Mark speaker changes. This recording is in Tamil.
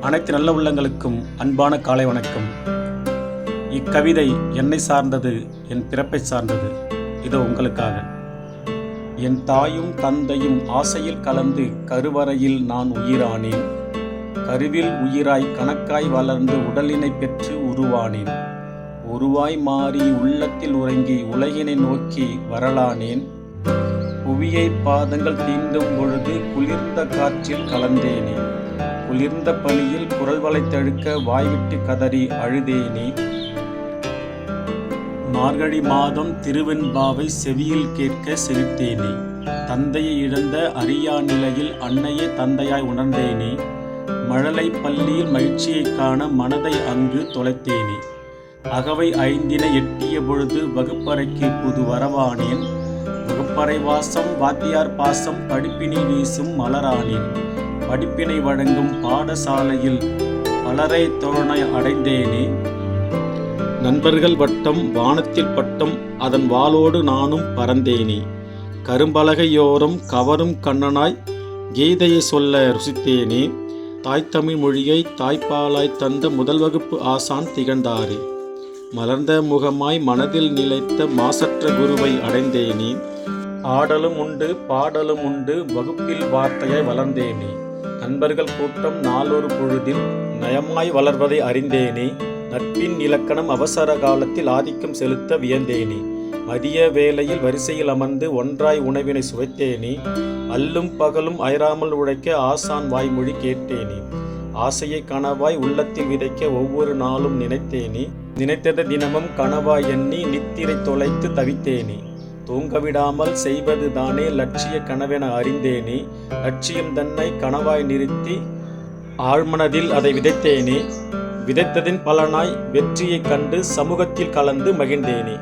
Speaker 1: அனைத்து நல்ல உள்ளங்களுக்கும் அன்பான காலை வணக்கம். இக்கவிதை என்னை சார்ந்தது, என் பிறப்பை சார்ந்தது. இதோ உங்களுக்காக. என் தாயும் தந்தையும் ஆசையில் கலந்து கருவறையில் நான் உயிரானேன். கருவில் உயிராய் கணக்காய் வளர்ந்து உடலினை பெற்று உருவானேன். உருவாய் மாறி உள்ளத்தில் உறங்கி உலகினை நோக்கி வரலானேன். புவியை பாதங்கள் தீண்டும் பொழுது குளிர்ந்த காற்றில் கலந்தேனே. குளிர்ந்த பனியில் குரல் வளைத்தழுக்க வாய்விட்டு கதறி அழுதேனே. மார்கழி மாதம் திருவெண்பாவை செவியில் கேட்க சிரித்தேனே. தந்தையை இழந்த அறியா நிலையில் அன்னையே தந்தையாய் உணர்ந்தேனே. மழலை பள்ளியில் மகிழ்ச்சியை காண மனதை அங்கு தொலைத்தேனே. அகவை ஐந்தினை எட்டிய பொழுது வகுப்பறைக்கு புது வரவானேன். வகுப்பறை வாசம் வாத்தியார் பாசம் படிப்பினை வீசும் மலரானேன். படிப்பினை வழங்கும் பாடசாலையில் பலரை தோழனை அடைந்தேனே. நண்பர்கள் வட்டம் வானத்தில் பட்டம் அதன் வாளோடு நானும் பறந்தேனே. கரும்பலகையோரம் கவரும் கண்ணனாய் கீதையை சொல்ல ருசித்தேனே. தாய்த்தமிழ் மொழியை தாய்ப்பாலாய் தந்த முதல் வகுப்பு ஆசான் திகழ்ந்தாரே. மலர்ந்த முகமாய் மனதில் நிலைத்த மாசற்ற குருவை அடைந்தேனே. ஆடலும் உண்டு பாடலும் உண்டு வகுப்பில் வார்த்தையாய் வளர்ந்தேனே. நண்பர்கள் கூட்டம் நாளொரு பொழுதில் நயமாய் வளர்வதை அறிந்தேனே. நட்பின் இலக்கணம் அவசர காலத்தில் ஆதிக்கம் செலுத்த வியந்தேனே. மதிய வேளையில் வரிசையில் அமர்ந்து ஒன்றாய் உணவினை சுவைத்தேனே. அல்லும் பகலும் அயராமல் உழைக்க ஆசான் வாய்மொழி கேட்டேனே. ஆசையை கனவாய் உள்ளத்தில் விதைக்க ஒவ்வொரு நாளும் நினைத்தேனே. நினைத்தது தினமும் கனவாய் எண்ணி நித்திரை தொலைத்து தவித்தேனே. தூங்கவிடாமல் செய்வது தானே லட்சிய கனவென அறிந்தேனே. லட்சியம் தன்னை கனவாய் நிறுத்தி ஆழ்மனதில் அதை விதைத்தேனே. விதைத்ததின் பலனாய் வெற்றியைக் கண்டு சமூகத்தில் கலந்து மகிழ்ந்தேனே.